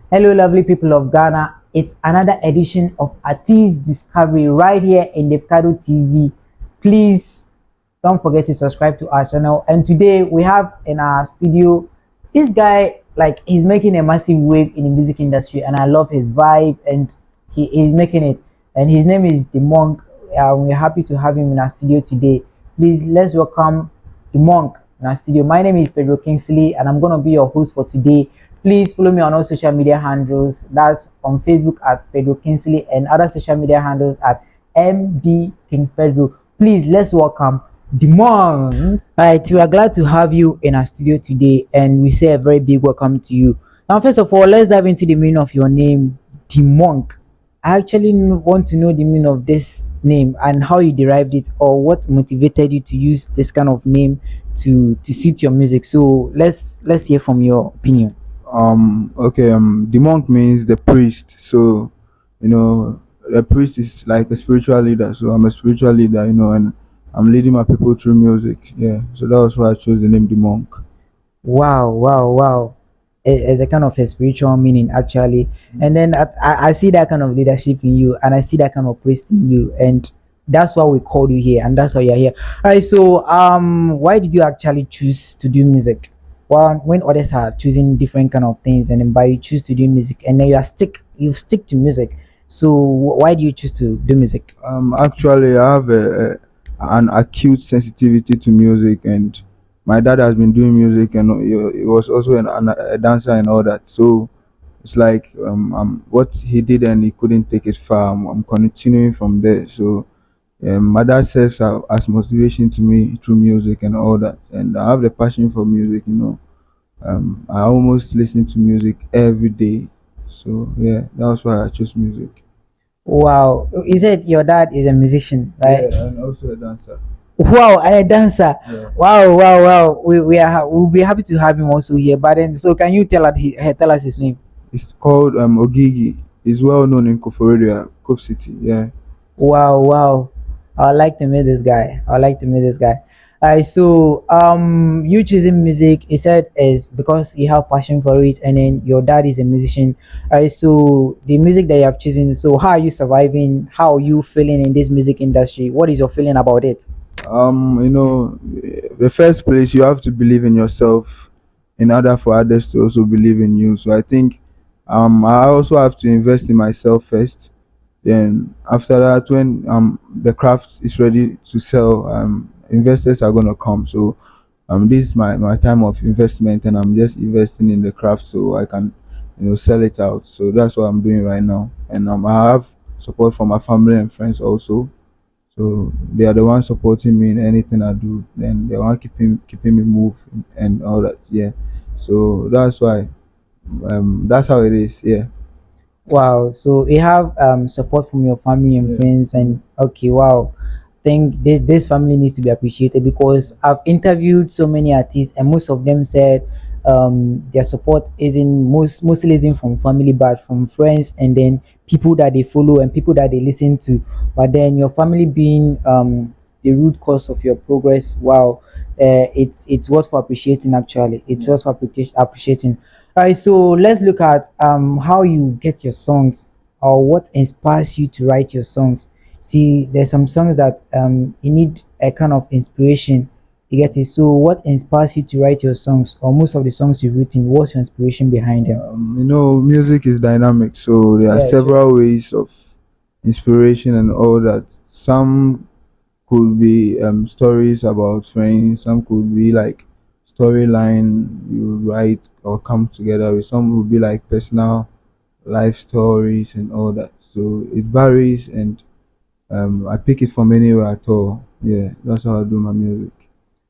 Hello, lovely people of Ghana. It's another edition of Artist Discovery right here in Davcadotv TV. Please don't forget to subscribe to our channel. And today we have in our studio this guy, like he's making a massive wave in the music industry, and I love his vibe, and he is making it. And his name is The Monk. We're happy to have him in our studio today. Please let's welcome The Monk in our studio. My name is Pedro Kingsley, and I'm gonna be your host for today. Please follow me on all social media handles. That's on Facebook at Pedro Kingsley and other social media handles at MD Kings Pedro. Please let's welcome the monk. Alright, we are glad to have you in our studio today, and we say a very big welcome to you. Now, first of all, let's dive into the meaning of your name, the monk. I actually want to know the meaning of this name and how you derived it, or what motivated you to use this kind of name to suit your music. So let's hear from your opinion. Okay. The monk means the priest. So, you know, the priest is like a spiritual leader. So I'm a spiritual leader, and I'm leading my people through music. Yeah. So that was why I chose the name the monk. Wow, wow, wow. It's a kind of a spiritual meaning actually. And then I see that kind of leadership in you, and I see that kind of priest in you, and that's why we called you here, and that's why you're here. All right, so why did you actually choose to do music? Well, when others are choosing different kind of things, and then by you choose to do music, and then you stick to music. So why do you choose to do music? Actually, I have an acute sensitivity to music, and my dad has been doing music, and he was also a dancer and all that. So it's like what he did, and he couldn't take it far. I'm continuing from there. So my dad serves as motivation to me through music and all that, and I have the passion for music. I almost listen to music every day. So yeah, that's why I chose music. Wow, you said your dad is a musician, Yeah, right? and also a dancer. Wow, and a dancer. Yeah. Wow, wow, wow. We'll be happy to have him also here. But then, so can you tell us his name? It's called Ogigi. It's well known in Koforidua, Cove City. Yeah. Wow, wow. I'd like to meet this guy. I'd like to meet this guy. Alright, so you choosing music, he said, is because you have passion for it, and then your dad is a musician. Alright, so the music that you have chosen. So how are you surviving? How are you feeling in this music industry? What is your feeling about it? The first place you have to believe in yourself in order for others to also believe in you. So I think I also have to invest in myself first. Then after that, when the craft is ready to sell, investors are gonna come. So this is my time of investment, and I'm just investing in the craft so I can sell it out. So that's what I'm doing right now, and I have support from my family and friends also. So they are the ones supporting me in anything I do. Then they want keeping me move and all that. Yeah. So that's why. That's how it is. Yeah. Wow, so you have support from your family and Yeah. friends, and okay, wow. Think this family needs to be appreciated, because I've interviewed so many artists, and most of them said their support isn't mostly isn't from family, but from friends, and then people that they follow and people that they listen to. But then your family being the root cause of your progress, wow, it's worth for appreciating actually. It's worth for appreciating. All right, so let's look at how you get your songs, or what inspires you to write your songs. See, there's some songs that you need a kind of inspiration. You get it. So, what inspires you to write your songs, or most of the songs you've written? What's your inspiration behind them? Music is dynamic, so there are Yeah, sure. several ways of inspiration and all that. Some could be stories about friends. Some could be like storyline you write or come together with. Some would be like personal life stories and all that. So it varies, and I pick it from anywhere at all. Yeah, that's how I do my music.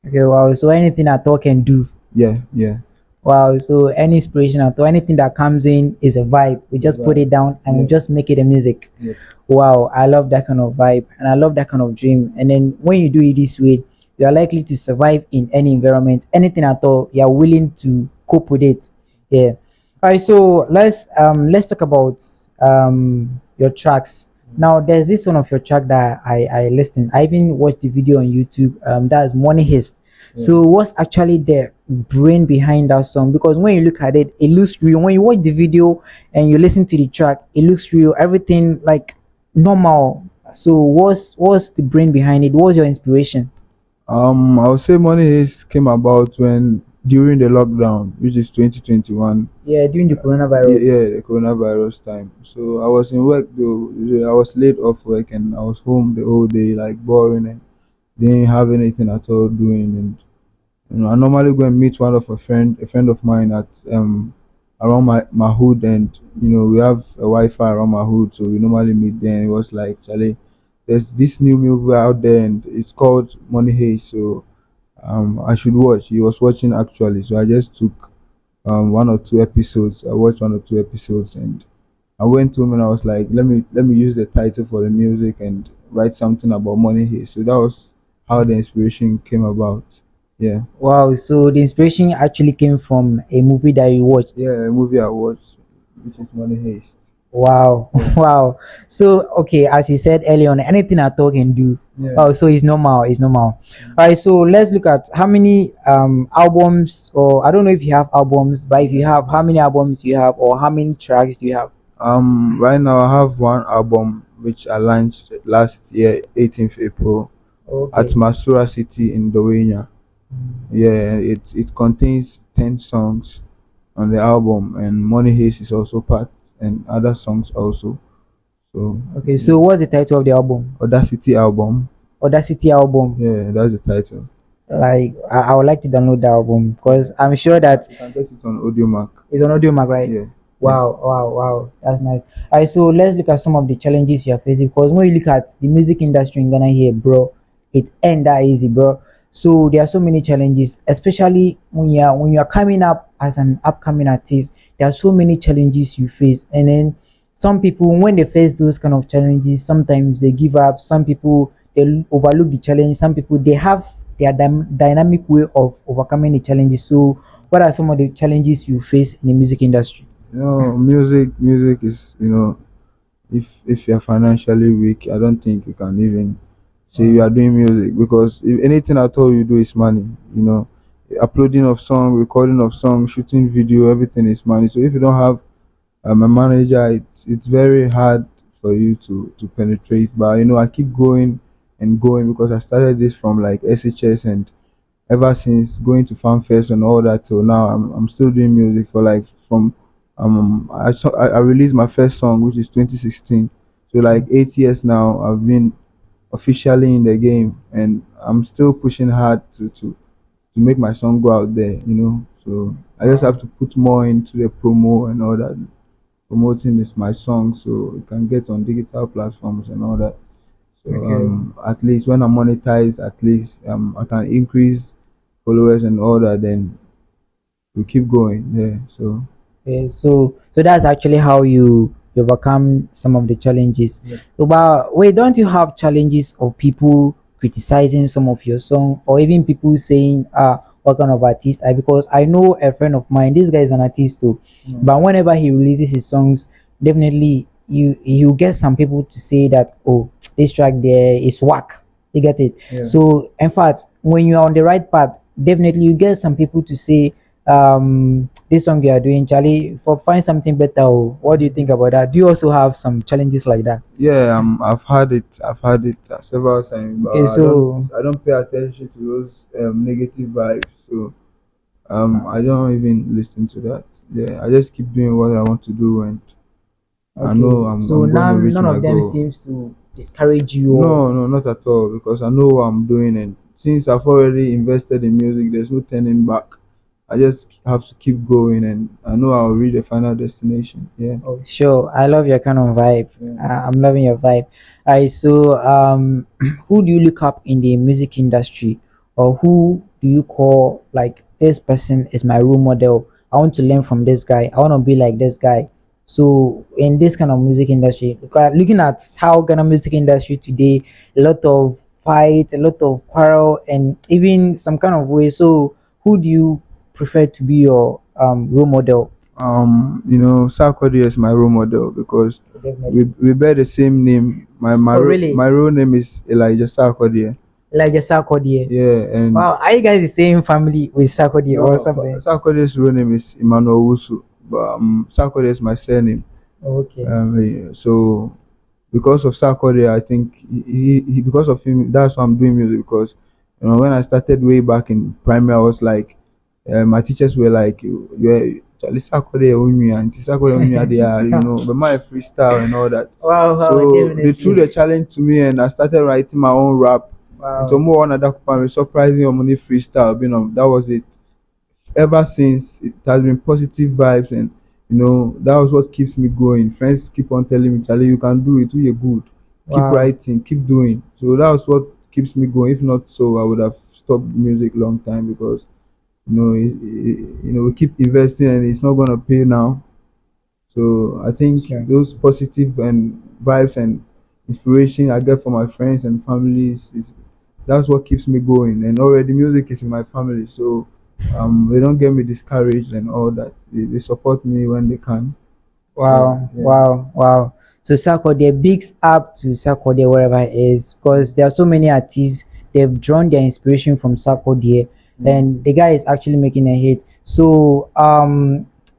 Okay, wow. So anything at all can do. Yeah, yeah. Wow. So any inspiration at all, anything that comes in is a vibe. We It's just put right. it down and we Yeah, just make it a music. yeah. Wow, I love that kind of vibe, and I love that kind of dream. And then when you do it this way, you are likely to survive in any environment, anything at all. You are willing to cope with it. Yeah. All right. So let's talk about your tracks. Now, there's this one of your track that I listened. I even watched the video on YouTube. That's Money Heist. Yeah. So what's actually the brain behind that song? Because when you look at it, it looks real. When you watch the video and you listen to the track, it looks real. Everything like normal. So what's the brain behind it? What's your inspiration? I would say Money Heist came about when during the lockdown, which is 2021. Yeah, during the Yeah, coronavirus. yeah, the coronavirus time. So I was in work though. I was late off work and I was home the whole day, like boring and didn't have anything at all doing. And I normally go and meet one of a friend of mine at around my hood, and we have a Wi-Fi around my hood, so we normally meet there. It was like, Charlie, there's this new movie out there, and it's called Money Heist. So I should watch. He was watching actually, so I just took one or two episodes. I watched one or two episodes, and I went to him and I was like, let me use the title for the music and write something about money here. So that was how the inspiration came about. Yeah, Wow, so the inspiration actually came from a movie that you watched. yeah, a movie I watched, which is Money Heist. Wow, Yeah, wow. So okay, as you said earlier on, anything I talk can do. yeah. Oh, so it's normal, it's normal. All right, so let's look at how many albums, or I don't know if you have albums, but if you have, how many albums do you have, or how many tracks do you have? Right now I have one album which I launched last year, 18th April, at Okay. Masura City in Dowenya. Yeah, it contains 10 songs on the album, and Money Heist is also part, and other songs also. So Okay, yeah. so what's the title of the album? Audacity album. Audacity album. Yeah, that's the title. Like I would like to download the album because I'm sure that You can get it on Audio Mac. it's on Audio Mac, right? Yeah, yeah. Wow, wow, wow. That's nice. Alright, so let's look at some of the challenges you're facing. Because when you look at the music industry in Ghana here, bro, it ain't that easy, bro. So there are so many challenges, especially when you're coming up as an upcoming artist. There are so many challenges you face, and then some people when they face those kind of challenges, sometimes they give up. Some people they overlook the challenge. Some people they have their dynamic way of overcoming the challenges. So what are some of the challenges you face in the music industry? Music is, if you're financially weak, I don't think you can even say you are doing music, because if anything at all you do is money. Uploading of song, recording of song, shooting video, everything is money. So if you don't have a manager, it's very hard for you to penetrate. But I keep going and going, because I started this from like SHS, and ever since going to fan fest and all that till now, I'm still doing music for like from I released my first song, which is 2016. So like 8 years now I've been officially in the game, and I'm still pushing hard to make my song go out there. So I just have to put more into the promo and all that. Promoting is my song, so it can get on digital platforms and all that. So Okay. at least when I monetize, at least I can increase followers and all that. Then we keep going. Yeah. So Okay, so that's actually how you overcome some of the challenges. yeah. So, but wait, don't you have challenges of people criticizing some of your song, or even people saying, what kind of artist? Because I know a friend of mine, this guy is an artist too, Mm. but whenever he releases his songs, definitely you get some people to say that, oh, this track there is whack. You get it? Yeah. So in fact, when you are on the right path, definitely you get some people to say, this song you are doing, Charlie, for find something better. Oh, what do you think about that? Do you also have some challenges like that? Yeah. I've had it. I've had it several times, but Okay, so I don't pay attention to those negative vibes. So I don't even listen to that. Yeah. I just keep doing what I want to do, and I know okay, so I'm going now to reach none my of them goal. seems to discourage you. No, no, not at all. Because I know what I'm doing, and since I've already invested in music, there's no turning back. I just have to keep going, and I know I'll reach the final destination. Yeah, Oh, sure. I love your kind of vibe. yeah. I'm loving your vibe. Alright, so who do you look up in the music industry, or who do you call like this person is my role model? I want to learn from this guy. I want to be like this guy. So in this kind of music industry, looking at how Ghana music industry today, a lot of fight, a lot of quarrel, and even some kind of way. So who do you prefer to be your role model? Sarkodie is my role model, because we Definitely. we bear the same name. My my Oh, ro- really? my real name is Elijah Sarkodie. Like the Sarkodie. Yeah, and Wow, are you guys the same family with Sarkodie or no, something? Sarkodie's real name is Emmanuel Wusu, but Sarkodie is my surname. Okay. So because of Sarkodie, I think he because of him, that's why I'm doing music. Because when I started way back in primary, I was like, my teachers were like, "You Charlie Sarkodie Unya, and Sarkodie Unya, they are but my freestyle and all that." Wow, wow, So they threw the definitely. challenge to me, and I started writing my own rap. And to Wow, more another surprising money freestyle, that was it. Ever since, it has been positive vibes, and that was what keeps me going. Friends keep on telling me, Charlie, you can do it, you're good, keep wow, writing, keep doing. So that was what keeps me going. If not so, I would have stopped music long time, because we keep investing and it's not going to pay now. So I think sure. those positive and vibes and inspiration I get from my friends and families is that's what keeps me going. And already music is in my family, so they don't get me discouraged and all that. They support me when they can. So Wow, yeah. wow, wow. So Sarkodie, bigs up to Sarkodie wherever it is, because there are so many artists, they've drawn their inspiration from Sarkodie, Yeah. and the guy is actually making a hit. So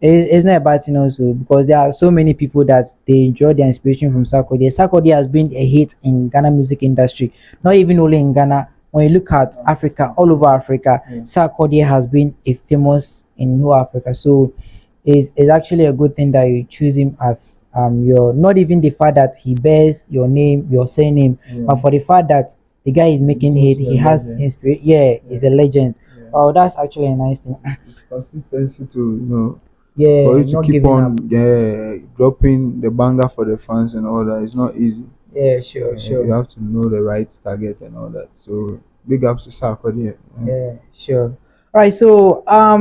it's not a bad thing also, because there are so many people that they enjoy their inspiration from Sarkodie. Sarkodie has been a hit in Ghana music industry, not even only in Ghana. When you look at Africa, all over Africa, Yeah. Sarkodie has been a famous in whole Africa. So is actually a good thing that you choose him as your, not even the fact that he bears your name, your surname, Yeah. but for the fact that the guy is He's making hit, also a he has legend. inspiration. Yeah, Yeah. he's a legend. Yeah. Oh, that's actually a nice thing. It's consistency to for Yeah, you to not keep giving on up. dropping the banger for the fans and all that. It's not easy. Yeah, sure, You sure. have to know the right target and all that. So big ups to Sarkodie. Yeah. Yeah, sure. All right, so I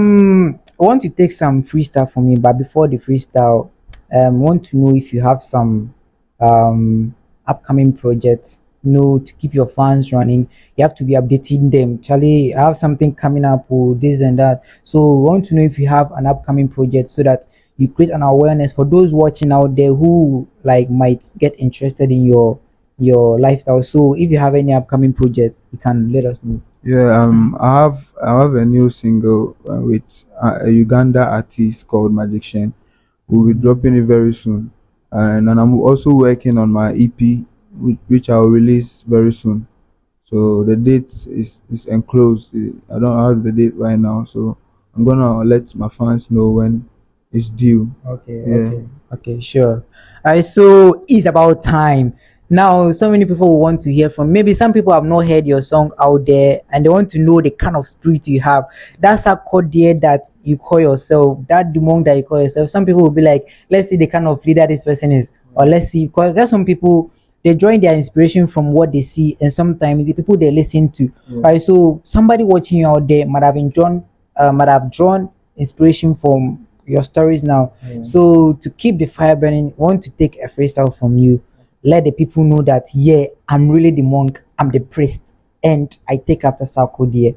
want to take some freestyle from you, but before the freestyle, want to know if you have some upcoming projects. To keep your fans running, you have to be updating them. Charlie, I have something coming up, or this and that. So we want to know if you have an upcoming project, so that you create an awareness for those watching out there who like might get interested in your lifestyle. So if you have any upcoming projects, you can let us know. Yeah, I have a new single with a Uganda artist called Magician. We'll be dropping it very soon, and I'm also working on my EP, which I'll release very soon. So the date is enclosed. I don't have the date right now, so I'm gonna let my fans know when it's due. Okay, Yeah. okay, sure. All right, so it's about time. Now, so many people will want to hear from. Maybe some people have not heard your song out there, and they want to know the kind of spirit you have. That's a code there that you call yourself, that demon that you call yourself. Some people will be like, let's see the kind of leader this person is, or let's see, because there's some people, they join their inspiration from what they see, and sometimes the people they listen to. Yeah. Right, so somebody watching you out there might have drawn inspiration from your stories now. Yeah. So to keep the fire burning, I want to take a freestyle from you. Let the people know that, yeah, I'm really the monk, I'm the priest, and I take after Sarkodie.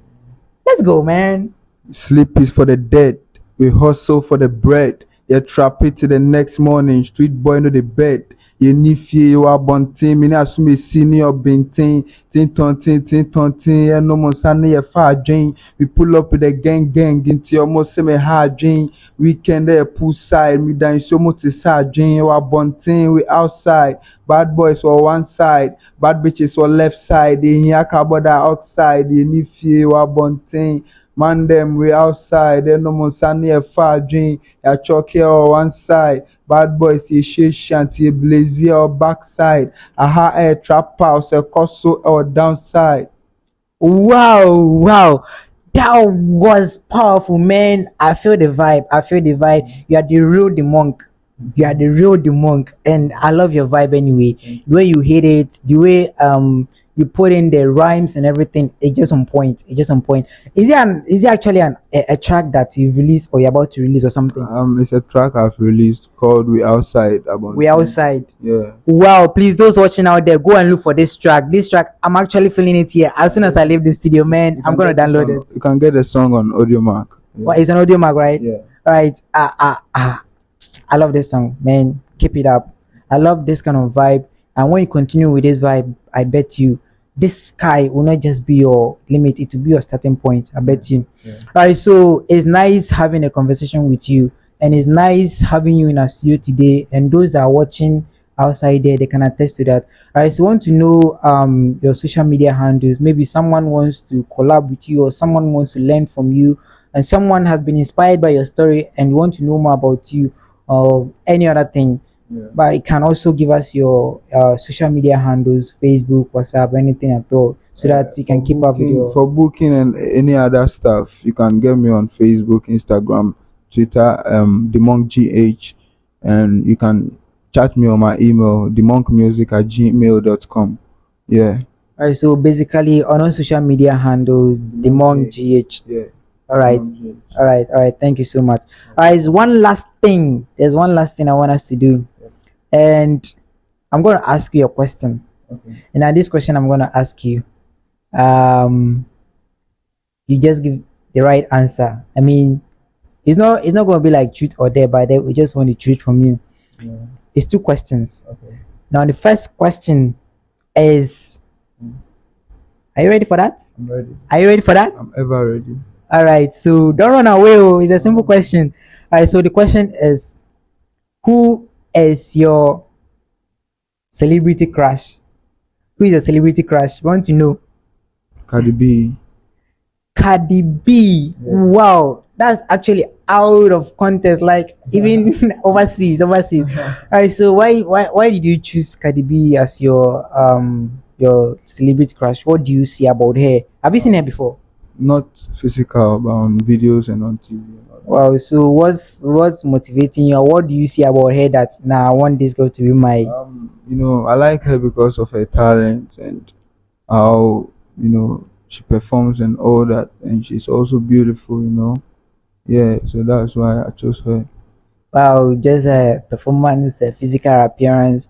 Let's go, man. Sleep is for the dead. We hustle for the bread. You trap it till the next morning. Street boy no the bed. You need fear you are bunting. Me na assume senior binting. Tin tontin. Yeah, no more sunny a far drain. We pull up with the gang into your most semi hard drain. Weekend there poolside. Me down so much is hard drain. You are bunting. We outside. Bad boys on one side. Bad bitches on left side. In here carbon outside. You need fear you are bunting. Man them we outside, then no more sunny a far drink, ya chalk here on one side. Bad boys ye shit shanty blazy or backside. Aha air trap house a costo or downside. Wow, wow. That was powerful, man. I feel the vibe. I feel the vibe. You are the real the monk. You are the real the monk. And I love your vibe anyway. The way you hit it, the way you put in the rhymes and everything, it's just on point. It's just on point. Is it actually a track that you release or you're about to release or something? It's a track I've released called We Outside about We outside. yeah. Wow, please, those watching out there, go and look for this track. This track, I'm actually feeling it here. As soon as I leave the studio, man, I'm gonna download it. You can get the song on Audio Mark. Yeah. Well, it's an audio mag, right? Yeah. Right. I love this song, man. Keep it up. I love this kind of vibe. And when you continue with this vibe, I bet you this sky will not just be your limit, it will be your starting point. I bet you. Yeah. All right, so it's nice having a conversation with you, and it's nice having you in our studio today. And those that are watching outside there, they can attest to that. I just want to know your social media handles. Maybe someone wants to collab with you, or someone wants to learn from you, and someone has been inspired by your story and want to know more about you, or any other thing. Yeah. But you can also give us your social media handles, Facebook, WhatsApp, anything at all, so that you can keep up with your. For booking and any other stuff, you can get me on Facebook, Instagram, Twitter, themonkgh, and you can chat me on my email, themonkmusic@gmail.com. Yeah. Alright, so basically on all social media handles, the Monk GH. Yeah. All right, all right, all right. Thank you so much. All right, there's one last thing. There's one last thing I want us to do, and I'm going to ask you a question. Okay. And now this question I'm going to ask you, you just give the right answer. I mean, it's not going to be like truth or dare, but we just want the truth from you. Yeah. It's two questions. Okay. Now the first question is, are you ready for that? I'm ready. Are you ready for that? I'm ever ready. All right, so don't run away. Oh, it's a simple question. All right, so the question is, who is your celebrity crush? Who is your celebrity crush? We want to know. Cardi B. Cardi B. Yeah. Wow, that's actually out of context. Like even overseas. All right, so why did you choose Cardi B as your celebrity crush? What do you see about her? Have you seen her before? Not physical, but on videos and on TV. Wow, so what's motivating you? What do you see about her that I want this girl to be my. I like her because of her talent and how she performs and all that, and she's also beautiful. Yeah, so that's why I chose her. Wow, just a performance, a physical appearance.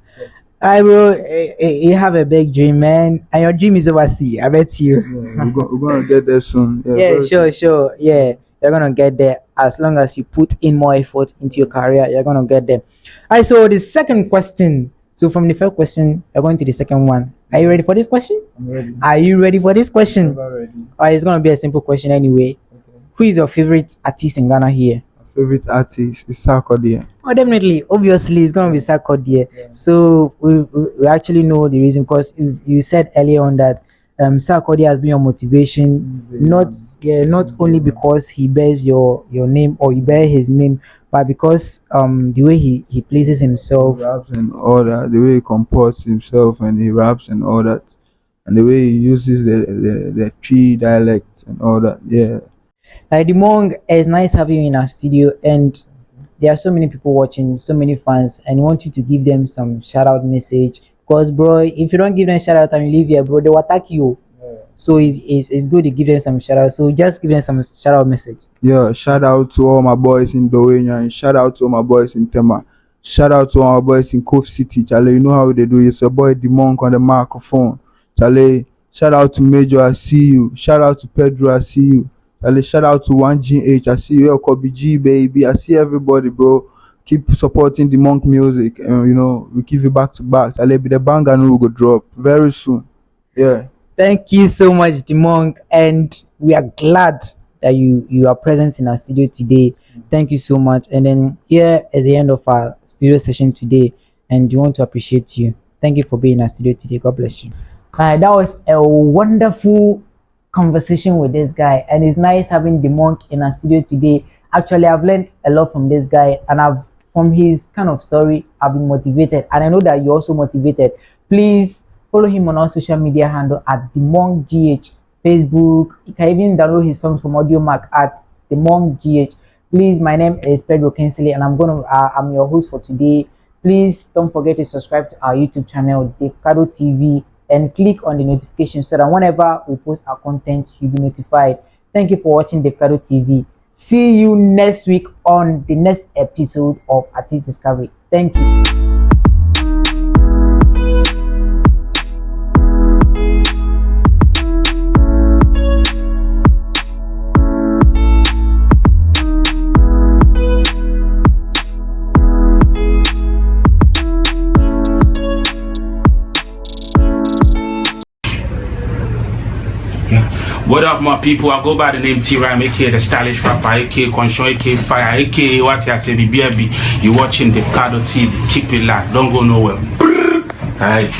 I bro, you have a big dream, man, and your dream is overseas. I bet you. Yeah, we're gonna get there soon. Yeah, sure. Yeah, you're gonna get there as long as you put in more effort into your career. You're gonna get there. Alright, so the second question. So from the first question, you're going to the second one. Are you ready for this question? I'm ready. Are you ready for this question? I'm ready. Alright, it's gonna be a simple question anyway. Okay. Who is your favorite artist in Ghana here? Favorite artist is Sarkodie. Oh, definitely. Obviously, it's gonna be Sarkodie. Yeah. So we actually know the reason, because you said earlier on that Sarkodie has been your motivation, not only because he bears your name, or you bear his name, but because the way he places himself. He raps and all that, the way he comports himself and he raps and all that, and the way he uses the tree dialects and all that. Yeah. The Monk, it's nice having you in our studio, and there are so many people watching, so many fans, and we want you to give them some shout out message. Because bro, if you don't give them shout out and you leave here, bro, they will attack you. Yeah. So it's good to give them some shout out. So just give them some shout out message. Yeah, shout out to all my boys in Dowenya, and shout out to all my boys in Tema. Shout out to all my boys in Cove City. Charlie, you know how they do. It's your boy the Monk on the microphone. Charlie, shout out to Major, I see you. Shout out to Pedro, I see you. Charlie, shout out to 1GH, I see you. Kobe G, baby, I see everybody, bro. Keep supporting the Monk music, and we give you back to back. Charlie, be the banger and we will drop very soon. Yeah. Thank you so much, the Monk, and we are glad that you are present in our studio today. Thank you so much. And then here is the end of our studio session today, and we want to appreciate you. Thank you for being in our studio today. God bless you. That was a wonderful conversation with this guy, and it's nice having the Monk in our studio today. Actually, I've learned a lot from this guy, and from his kind of story, I've been motivated, and I know that you're also motivated. Please follow him on our social media handle at the Monk GH, Facebook. You can even download his songs from AudioMac at the Monk GH. Please, my name is Pedro Kinsley, and I'm your host for today. Please don't forget to subscribe to our YouTube channel, Davcadotv, and click on the notification so that whenever we post our content, you'll be notified. Thank you for watching Davcadotv. See you next week on the next episode of Artist Discovery. Thank you. What up, my people? I go by the name T-Rhyme, aka the stylish rapper, aka Conshon, aka Fire, aka what I say, BBB. You watching Davcadotv. Keep it locked. Don't go nowhere. Alright.